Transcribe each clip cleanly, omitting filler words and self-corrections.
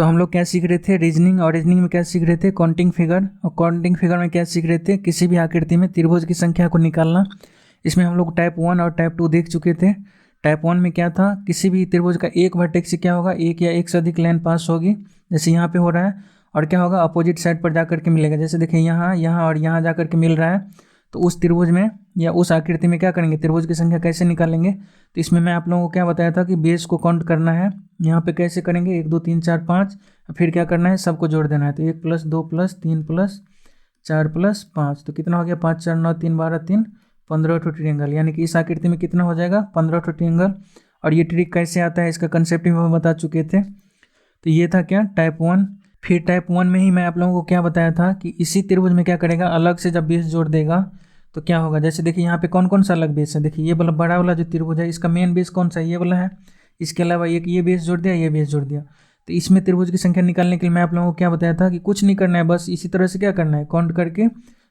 तो हम लोग क्या सीख रहे थे, रीजनिंग, और रीजनिंग में क्या सीख रहे थे, काउंटिंग फिगर, और काउंटिंग फिगर में क्या सीख रहे थे, किसी भी आकृति में त्रिभुज की संख्या को निकालना। इसमें हम लोग टाइप 1 और टाइप 2 देख चुके थे। टाइप 1 में क्या था, किसी भी त्रिभुज का एक वर्टेक्स से क्या होगा, एक या एक से अधिक लाइन पास होगी, जैसे यहाँ पे हो रहा है, और क्या होगा, अपोजिट साइड पर जाकर के मिलेगा। जैसे देखिए यहाँ यहाँ और यहाँ जाकर के मिल रहा है, तो उस त्रिभुज में या उस आकृति में क्या करेंगे, त्रिभुज की संख्या कैसे निकालेंगे। तो इसमें मैं आप लोगों को क्या बताया था कि बेस को काउंट करना है। यहाँ पे कैसे करेंगे, 1 2 3 4 5, फिर क्या करना है, सबको जोड़ देना है। तो 1 + 2 + 3 + 4 + 5, तो कितना हो गया, 5 4 9 3 12 3 15 ठो ट्रिएंगल, यानी कि इस आकृति में कितना हो जाएगा, 15 ठो ट्रिएंगल। और ये ट्रिक कैसे आता है, इसका कंसेप्ट भी हम बता चुके थे। तो ये था क्या, टाइप 1। फिर टाइप 1 में ही मैं आप लोगों को क्या बताया था कि इसी त्रिभुज में क्या करेगा, अलग से जब बेस जोड़ देगा तो क्या होगा। जैसे देखिए यहाँ पे कौन कौन सा अलग बेस है, देखिए ये वाला बड़ा वाला जो त्रिभुज है, इसका मेन बेस कौन सा है, ये वाला है। इसके अलावा एक ये बेस जोड़ दिया, ये बेस जोड़ दिया। तो इसमें त्रिभुज की संख्या निकालने के लिए मैं आप लोगों को क्या बताया था कि कुछ नहीं करना है, बस इसी तरह से क्या करना है, काउंट करके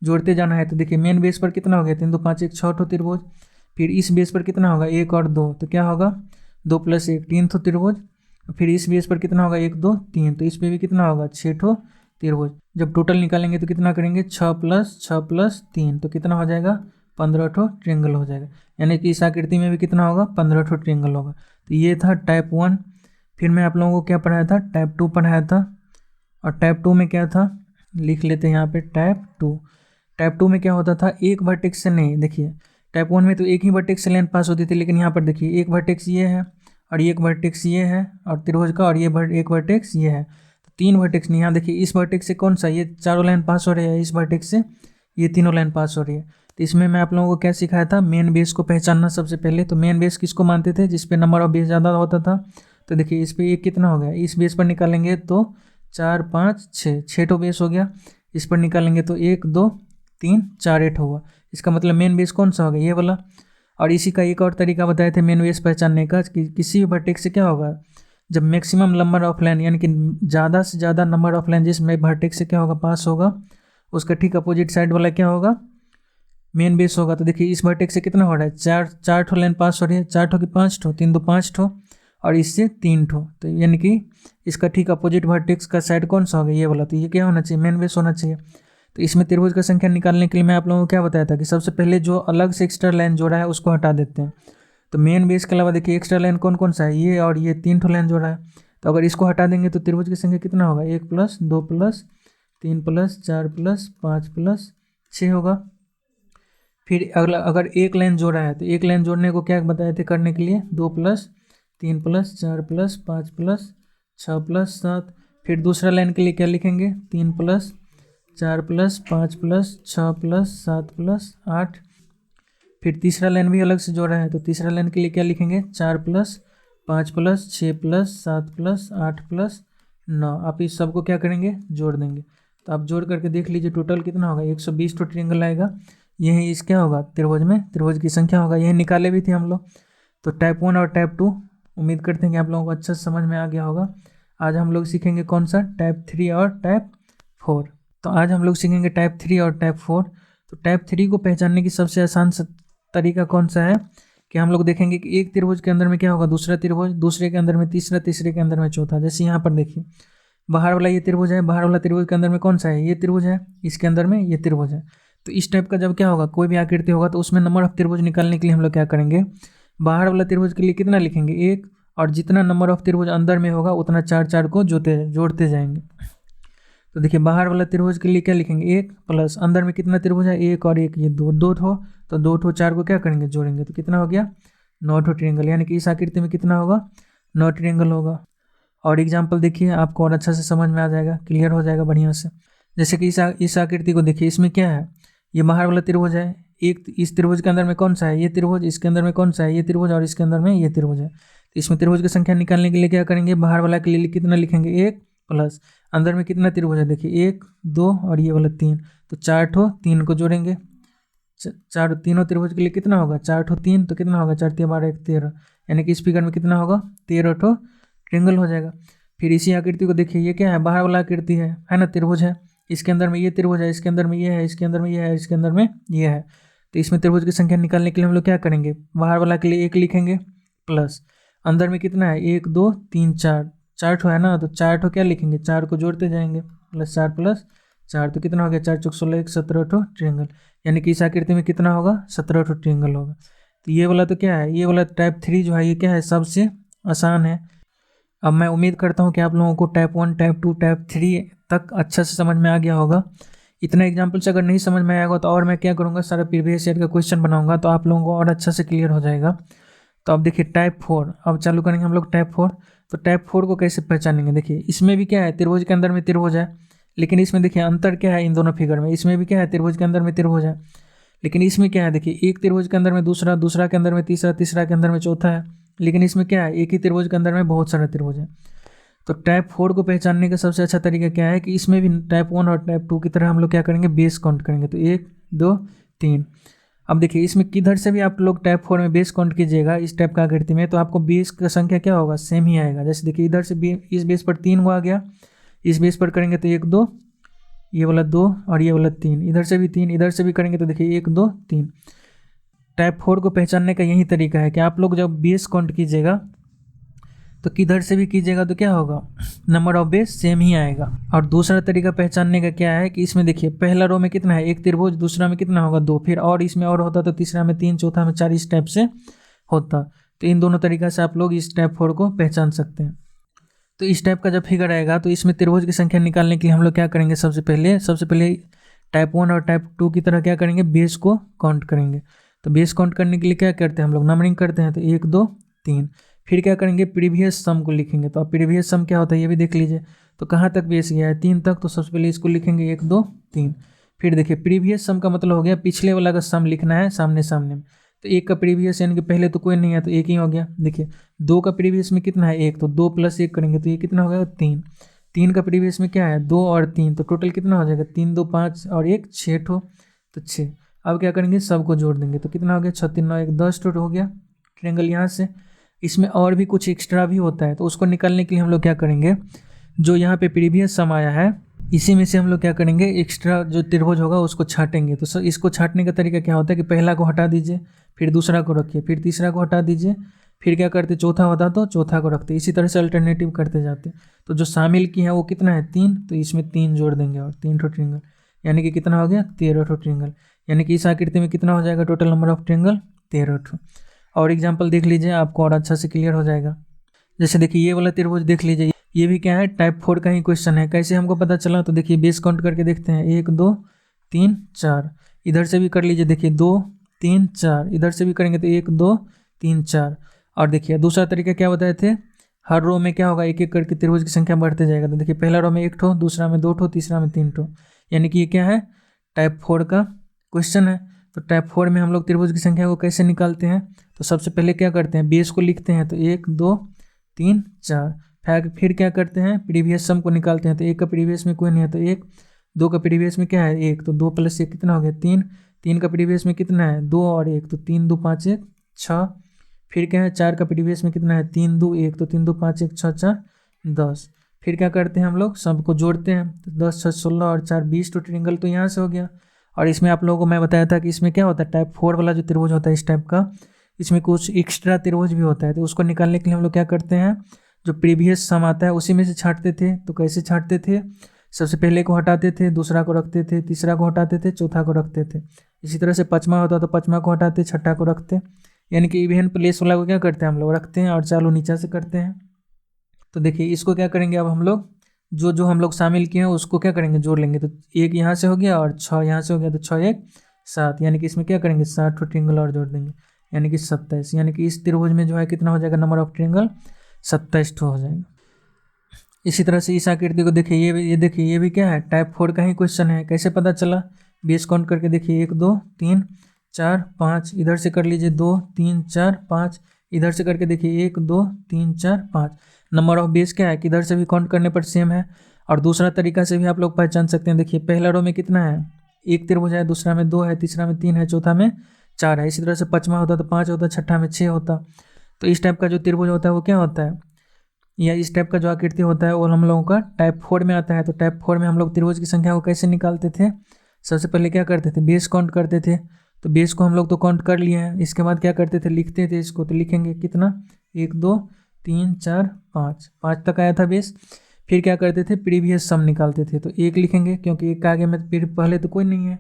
जोड़ते जाना है। तो देखिए मेन बेस पर कितना हो गया, 3 2 5 1 6 ठो त्रिभुज। फिर इस बेस पर कितना होगा, 1 और 2, तो क्या होगा, 2 + 1 3 ठो त्रिभुज। फिर इस बेस पर कितना होगा, 1 2 3, तो इस पे भी कितना होगा, 6 ठो त्रिभुज। जब टोटल निकालेंगे तो कितना करेंगे, 6 + 6 + 3, तो कितना हो जाएगा, 15 ठो ट्रिएंगल हो जाएगा। यानी कि इस आकृति में भी कितना होगा, 15 ठो ट्रिएंगल होगा। तो ये था टाइप 1। फिर मैं आप लोगों को क्या पढ़ाया था, टाइप 2 पढ़ाया था। और टाइप 2 में क्या था, लिख लेते हैं यहाँ पे, टाइप 2। टाइप 2 में क्या होता था, एक वर्टेक्स से नहीं, देखिए टाइप 1 में तो एक ही वर्टेक्स से लाइन पास होती थी, लेकिन यहाँ पर देखिए एक वर्टेक्स ये है, और एक वर्टेक्स ये है, और त्रिभुज का, और ये एक वर्टेक्स ये है। तो 3 वर्टेक्स नहीं, यहाँ देखिए इस वर्टेक्स से कौन सा, ये चारों लाइन पास हो रही है, इस वर्टेक्स से ये तीनों लाइन पास हो रही है। तो इसमें मैं आप लोगों को क्या सिखाया था, मेन बेस को पहचानना सबसे पहले। तो मेन बेस किसको मानते थे, जिस पे नंबर ऑफ बेस ज़्यादा होता था। तो देखिए इस पे ये कितना हो गया, इस बेस पर निकालेंगे तो 4 5 6 ठो बेस हो गया। इस पर निकालेंगे तो 1 2 3 4 8 होगा। इसका मतलब मेन बेस कौन सा हो गया, ये वाला। और इसी का एक और तरीका बताए थे मेन बेस पहचानने का, कि किसी भी वर्टेक्स से क्या होगा, जब मैक्सिमम नंबर ऑफ लाइन, यानी कि ज़्यादा से ज़्यादा नंबर ऑफ लाइन जिसमें वर्टेक्स से क्या होगा, पास होगा, उसका ठीक अपोजिट साइड वाला क्या होगा, मेन बेस होगा। तो देखिए इस वर्टेक्स से कितना हो रहा है, 4 ठो लाइन पास हो रही है, 4 ठो की 5 ठो, 3 2 5 ठो, और इससे 3 ठो। तो यानी कि इसका ठीक अपोजिट वर्टेक्स का साइड कौन सा होगा, ये वाला। तो ये क्या होना चाहिए, मेन बेस होना चाहिए। तो इसमें त्रिभुज का संख्या निकालने के लिए मैं आप लोगों को क्या बताया था कि सबसे पहले जो अलग से एक्स्ट्रा लाइन जोड़ा है उसको हटा देते हैं। तो मेन बेस के अलावा देखिए एक्स्ट्रा लाइन कौन कौन सा है, ये और ये 3 ठो लाइन जोड़ा है। तो अगर इसको हटा देंगे तो त्रिभुज की संख्या कितना होगा, 1 + 2 + 3 + 4 + 5 + 6 होगा। फिर अगला, अगर एक लाइन जोड़ा है तो एक लाइन जोड़ने को क्या बताए थे करने के लिए, 2 + 3 + 4 + 5 + 6 + 7। फिर दूसरा लाइन के लिए क्या लिखेंगे, 3 + 4 + 5 + 6 + 7 + 8। फिर तीसरा लाइन भी अलग से जोड़ा है, तो तीसरा लाइन के लिए क्या लिखेंगे, 4 + 5 + 6 + 7 + 8 + 9। आप इस सबको क्या करेंगे, जोड़ देंगे। तो आप जोड़ करके देख लीजिए टोटल कितना होगा, 120 टो ट्रिएंगल आएगा। यही इस क्या होगा, त्रिभुज में त्रिभुज की संख्या होगा। यही निकाले भी थे हम लोग। तो टाइप 1 और टाइप 2 उम्मीद करते हैं कि आप लोगों को अच्छा समझ में आ गया होगा। आज हम लोग सीखेंगे कौन सा, टाइप 3 और टाइप 4। तो आज हम लोग सीखेंगे टाइप 3 और टाइप 4। तो टाइप 3 को पहचानने की सबसे आसान तरीका कौन सा है कि हम लोग देखेंगे कि एक त्रिभुज के अंदर में क्या होगा, दूसरा त्रिभुज, दूसरे के अंदर में तीसरा, तीसरे के अंदर में चौथा। जैसे यहाँ पर देखिए बाहर वाला ये त्रिभुज है, बाहर वाला त्रिभुज के अंदर में कौन सा है, ये त्रिभुज है, इसके अंदर में ये त्रिभुज है। तो इस टाइप का जब क्या होगा, कोई भी आकृति होगा तो उसमें नंबर ऑफ त्रिभुज निकालने के लिए हम लोग क्या करेंगे, बाहर वाला त्रिभुज के लिए कितना लिखेंगे, 1, और जितना नंबर ऑफ त्रिभुज अंदर में होगा उतना 4 4 को जोड़ते जाएंगे। तो देखिए बाहर वाला त्रिभुज के लिए क्या लिखेंगे, 1 + अंदर में कितना त्रिभुज है, 1 और 1, ये 2 ठो। तो 2 ठो 4 को क्या करेंगे, जोड़ेंगे, तो कितना हो गया, 9 ठो ट्रिएंगल। यानी कि इस आकृति में कितना होगा, 9 ट्रिएंगल होगा। और एग्जाम्पल देखिए आपको और अच्छा से समझ में आ जाएगा, क्लियर हो जाएगा बढ़िया से। जैसे कि इस आकृति को देखिए, इसमें क्या है, ये बाहर वाला त्रिभुज है, एक इस त्रिभुज के अंदर में कौन सा है, ये त्रिभुज, इसके अंदर में कौन सा है, ये त्रिभुज, और इसके अंदर में ये त्रिभुज है। तो इसमें त्रिभुज की संख्या निकालने के लिए क्या करेंगे, बाहर वाला के लिए कितना लिखेंगे, 1 + अंदर में कितना त्रिभुज है, देखिए 1 2 और ये वाला 3, तो 4 ठो 3 को जोड़ेंगे। चार तीनों त्रिभुज के लिए कितना होगा, 4 ठो 3, तो कितना होगा, 4 3 12 1 13। यानी कि इस फिगर में कितना होगा, 13 ठो ट्रिएंगल हो जाएगा। फिर इसी आकृति को देखिए, ये क्या है, बाहर वाला आकृति है ना, त्रिभुज है, इसके अंदर में ये त्रिभुज है, इसके अंदर में ये है, इसके अंदर में ये है, इसके अंदर में ये है। तो इसमें त्रिभुज की संख्या निकालने के लिए हम लोग क्या करेंगे, बाहर वाला के लिए 1 लिखेंगे, प्लस अंदर में कितना है, 1 2 3 4, 4 ठो है ना, तो 4 ठो क्या लिखेंगे, 4 को जोड़ते जाएंगे, प्लस 4 तो कितना हो गया, 4 चौक 16 17 ठो ट्रिएंगल, यानी कि इस आकृति में कितना होगा, 17 ठो ट्रिएंगल होगा। तो ये वाला तो क्या है, ये वाला टाइप 3 जो है ये क्या है, सबसे आसान है। अब मैं उम्मीद करता हूँ कि आप लोगों को टाइप 1 टाइप 2 टाइप 3 तक अच्छा से समझ में आ गया होगा। इतना एग्जाम्पल से अगर नहीं समझ में आएगा तो और मैं क्या करूँगा, सारा प्रीवियस ईयर का क्वेश्चन बनाऊंगा, तो आप लोगों को और अच्छा से क्लियर हो जाएगा। तो अब देखिए टाइप 4, अब चालू करेंगे हम लोग टाइप 4। तो टाइप 4 को कैसे पहचानेंगे, देखिए इसमें भी क्या है, त्रिभुज के अंदर में त्रिभुज है, लेकिन इसमें देखिए अंतर क्या है इन दोनों फिगर में, इसमें भी क्या है, त्रिभुज के अंदर में त्रिभुज है, लेकिन इसमें क्या है, देखिए एक त्रिभुज के अंदर में दूसरा, दूसरा के अंदर में तीसरा, तीसरा के अंदर में चौथा है, लेकिन इसमें क्या है, एक ही त्रिभुज के अंदर में बहुत सारे त्रिभुज है। तो टाइप 4 को पहचानने का सबसे अच्छा तरीका क्या है कि इसमें भी टाइप 1 और टाइप 2 की तरह हम लोग क्या करेंगे, बेस काउंट करेंगे। तो 1 2 3। अब देखिए इसमें किधर से भी आप लोग टाइप 4 में बेस काउंट कीजिएगा इस टाइप का आकृति में, तो आपको बेस का संख्या क्या होगा, सेम ही आएगा। जैसे देखिए इधर से इस बेस पर 3 आ गया, इस बेस पर करेंगे तो 1 2, ये वाला 2 और ये वाला 3, इधर से भी 3, इधर से भी करेंगे तो देखिए 1 2 3। टाइप 4 को पहचानने का यही तरीका है कि आप लोग जब बेस काउंट कीजिएगा तो किधर से भी कीजिएगा तो क्या होगा, नंबर ऑफ बेस सेम ही आएगा। और दूसरा तरीका पहचानने का क्या है कि इसमें देखिए पहला रो में कितना है, एक त्रिभुज, दूसरा में कितना होगा 2, फिर और इसमें और होता तो तीसरा में 3, चौथा में 4, इस टाइप से होता। तो इन दोनों तरीका से आप लोग इस टाइप 4 को पहचान सकते हैं। तो इस टाइप का जब फिगर आएगा तो इसमें त्रिभुज की संख्या निकालने के लिए हम लोग क्या करेंगे, सबसे पहले टाइप 1 और टाइप 2 की तरह क्या करेंगे, बेस को काउंट करेंगे। तो बेस काउंट करने के लिए क्या करते हैं हम लोग, नंबरिंग करते हैं, तो 1 2 3। फिर क्या करेंगे, प्रीवियस सम को लिखेंगे। तो अब प्रीवियस सम क्या होता है ये भी देख लीजिए। तो कहाँ तक बेस गया है, 3 तक, तो सबसे पहले इसको लिखेंगे 1 2 3। फिर देखिए प्रीवियस सम का मतलब हो गया पिछले वाला का सम लिखना है सामने सामने में। तो 1 का प्रीवियस यानी कि पहले तो कोई नहीं है तो 1 ही हो गया। देखिए 2 का प्रीवियस में कितना है 1, तो 2 + 1 करेंगे तो ये कितना हो गया 3। 3 का प्रीवियस में क्या है 2 और 3, तो टोटल कितना हो जाएगा 3 2 5 और 1 6 ठो, तो 6। अब क्या करेंगे, सबको जोड़ देंगे, तो कितना हो गया 6 3 9 1 10 ठो हो गया ट्रायंगल यहाँ से। इसमें और भी कुछ एक्स्ट्रा भी होता है, तो उसको निकालने के लिए हम लोग क्या करेंगे, जो यहाँ पे प्रीवियस सम आया है इसी में से हम लोग क्या करेंगे, एक्स्ट्रा जो त्रिभुज होगा उसको छाटेंगे। तो सर इसको छाटने का तरीका क्या होता है कि पहला को हटा दीजिए, फिर दूसरा को रखिए, फिर तीसरा को हटा दीजिए, फिर क्या करते, चौथा होता तो चौथा को रखते, इसी तरह से अल्टरनेटिव करते जाते। तो जो शामिल की है वो कितना है 3, तो इसमें 3 जोड़ देंगे और 3 ठो ट्रायंगल, यानी कि कितना हो गया 13 ठो ट्रायंगल, यानी कि इस आकृति में कितना हो जाएगा टोटल नंबर ऑफ ट्रायंगल 13 ठो। और एग्जाम्पल देख लीजिए, आपको और अच्छा से क्लियर हो जाएगा। जैसे देखिए ये वाला त्रिभुज देख लीजिए, ये भी क्या है टाइप 4 का ही क्वेश्चन है। कैसे हमको पता चला, तो देखिए बेस काउंट करके देखते हैं, 1 2 3 4। इधर से भी कर लीजिए, देखिए 2 3 4, इधर से भी करेंगे तो 1 2 3 4। और देखिए दूसरा तरीका क्या बताए थे, हर रो में क्या होगा, एक एक करके त्रिभुज की संख्या बढ़ते जाएगा। तो देखिए पहला रो में 1 ठो, दूसरा में 2 ठो, तीसरा में 3 ठो, यानी कि ये क्या है टाइप 4 का क्वेश्चन है। तो टाइप 4 में हम लोग त्रिभुज की संख्या को कैसे निकालते हैं, तो सबसे पहले क्या करते हैं, बेस को लिखते हैं, तो 1 2 3 4। फिर क्या करते हैं, प्रीवियस सम को निकालते हैं। तो 1 का प्रीवियस में कोई नहीं है तो 1, 2 का प्रीवियस में क्या है 1, तो 2 + 1 कितना हो गया 3। 3 का प्रीवियस में कितना है 2 और 1, तो 3 2 5 1 6। फिर क्या है 4 का प्रीवियस में कितना है 3 2 1, तो 3 2 5 1 6 4 10। फिर क्या करते हैं हम लोग, सबको जोड़ते हैं, तो 10 6 16 और 4 20 तो ट्रायंगल तो यहाँ से हो गया। और इसमें आप लोगों को मैं बताया था कि इसमें क्या होता है, टाइप 4 वाला जो त्रिभुज होता है इस टाइप का, इसमें कुछ एक्स्ट्रा त्रिभुज भी होता है। तो उसको निकालने के लिए हम लोग क्या करते हैं, जो प्रीवियस सम आता है उसी में से छांटते थे। तो कैसे छांटते थे, सबसे पहले को हटाते थे, दूसरा को रखते थे, तीसरा को हटाते थे, चौथा को रखते थे। इसी तरह से पचमा होता तो पचमा को हटाते, छठा को रखते, यानी कि इवन प्लेस वाला को क्या करते हैं हम लोग रखते हैं और चालू नीचा से करते हैं। तो देखिए इसको क्या करेंगे, अब हम लोग जो जो हम लोग शामिल किए हैं उसको क्या करेंगे, जोड़ लेंगे। तो 1 यहाँ से हो गया और 6 यहाँ से हो गया, तो 6 1 7, यानी कि इसमें क्या करेंगे 7 ठो ट्रायंगल और जोड़ देंगे, यानी कि 27। यानी कि इस त्रिभुज में जो है कितना हो जाएगा नंबर ऑफ ट्रायंगल 27 ठो हो जाएगा। इसी तरह से इस आकृति को देखिए, ये देखिए ये भी क्या है टाइप 4 का ही क्वेश्चन है। कैसे पता चला, बेस काउंट करके देखिए 1 2 3 4 5, इधर से कर लीजिए 2 3 4 5, इधर से करके देखिए 1 2 3 4 5। नंबर ऑफ बेस क्या है कि इधर से भी काउंट करने पर सेम है। और दूसरा तरीका से भी आप लोग पहचान सकते हैं, देखिए पहला रो में कितना है, एक त्रिभुज है, दूसरा में 2 है, तीसरा में 3 है, चौथा में 4 है। इसी तरह से पचमा होता तो 5 होता, छठा में 6 होता। तो इस टाइप का जो त्रिभुज होता है वो क्या होता है, या इस टाइप का जो आकृति होता है वो हम लोगों का टाइप 4 में आता है। तो टाइप 4 में हम लोग त्रिभुज की संख्या को कैसे निकालते थे, सबसे पहले क्या करते थे, बेस काउंट करते थे। तो बेस को हम लोग तो काउंट कर लिए हैं, इसके बाद क्या करते थे, लिखते थे इसको। तो लिखेंगे कितना 1 2 3 4 5, 5 तक आया था बेस। फिर क्या करते थे, प्रीवियस सम निकालते थे। तो 1 लिखेंगे क्योंकि 1 के आगे में फिर पहले तो कोई नहीं है,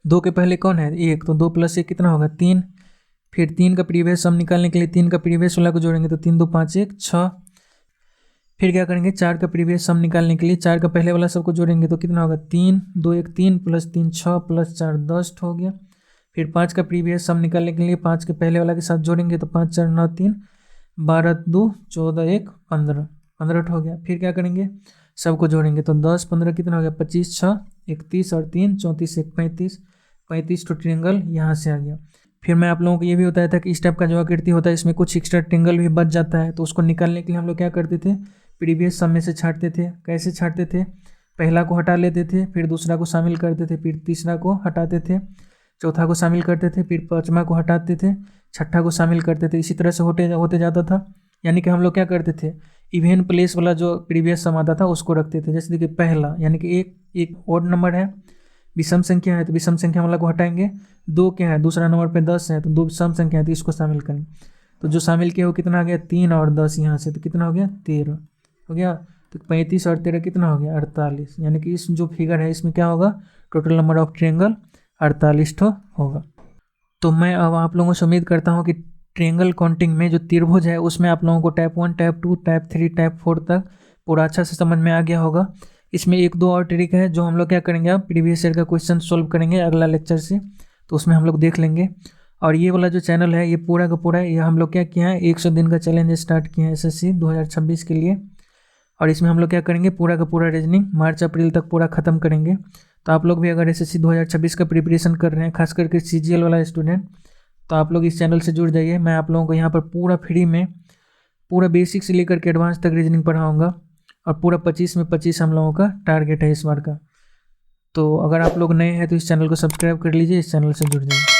2 के पहले कौन है 1, तो 2 + 1 कितना होगा 3। फिर 3 का प्रीवियस सम निकालने के लिए 3 का प्रीवियस वाला को जोड़ेंगे तो 3 2 5 1 6। फिर क्या करेंगे, 4 का प्रीवियस सम निकालने के लिए 4 का पहले वाला सबको जोड़ेंगे तो कितना होगा 3 2 1 3 + 3 6 + 4 10 हो गया। फिर 5 का प्रीवियस सम निकालने के लिए 5 के पहले वाला के साथ जोड़ेंगे तो 5 4 9 3 12 2 14 1 15 15 हो गया। फिर क्या करेंगे, सबको जोड़ेंगे तो 10 15 कितना हो गया 25 6 31 और 3 34 1 35, 35 तो ट्रिंगल यहाँ से आ गया। फिर मैं आप लोगों को ये भी बताया था कि इस टाइप का जो आकृति होता है इसमें कुछ एक्स्ट्रा ट्रिंगल भी बच जाता है, तो उसको निकालने के लिए हम लोग क्या करते थे, प्रीवियस सम में से छांटते थे। कैसे छांटते थे, पहला को हटा लेते थे, फिर दूसरा को शामिल करते थे, फिर तीसरा को हटाते थे, चौथा को शामिल करते थे, फिर पाँचवा को हटाते थे, छठा को शामिल करते थे। इसी तरह से होते जाता था। यानी कि हम लोग क्या करते थे, इवेन प्लेस वाला जो प्रीवियस सम आता था उसको रखते थे। जैसे देखिए पहला यानी कि एक ओड नंबर है, विषम संख्या है तो विषम संख्या वाला को हटाएंगे। 2 क्या है, दूसरा नंबर पे 10 है तो 2 विषम संख्या है तो इसको शामिल करेंगे। तो जो शामिल किया वो कितना आ गया 3 और 10 यहाँ से, तो कितना हो गया 13 हो गया। तो 35 और 13 कितना हो गया 48। यानी कि इस जो फिगर है इसमें क्या होगा, टोटल नंबर ऑफ ट्रायंगल 48 होगा। तो मैं अब आप लोगों से उम्मीद करता हूँ कि ट्रायंगल काउंटिंग में जो त्रिभुज है उसमें आप लोगों को टाइप 1 टाइप 2 टाइप 3 टाइप 4 तक पूरा अच्छा से समझ में आ गया होगा। इसमें 1-2 और ट्रिक है जो हम लोग क्या करेंगे, अब प्रीवियस ईयर का क्वेश्चन सॉल्व करेंगे अगला लेक्चर से, तो उसमें हम लोग देख लेंगे। और ये वाला जो चैनल है ये पूरा का पूरा ये हम लोग क्या किया है, 100 दिन का चैलेंज स्टार्ट किया है SSC 2026 के लिए। और इसमें हम लोग क्या करेंगे, पूरा का पूरा रीजनिंग मार्च अप्रैल तक पूरा ख़त्म करेंगे। तो आप लोग भी अगर SSC 2026 का प्रिपरेशन कर रहे हैं, खास करके CGL वाला स्टूडेंट, तो आप लोग इस चैनल से जुड़ जाइए। मैं आप लोगों को यहाँ पर पूरा फ्री में पूरा बेसिक से लेकर के एडवांस तक रीजनिंग पढ़ाऊँगा। और पूरा 25 में 25 हम लोगों का टारगेट है इस बार का। तो अगर आप लोग नए हैं तो इस चैनल को सब्सक्राइब कर लीजिए, इस चैनल से जुड़ जाइए।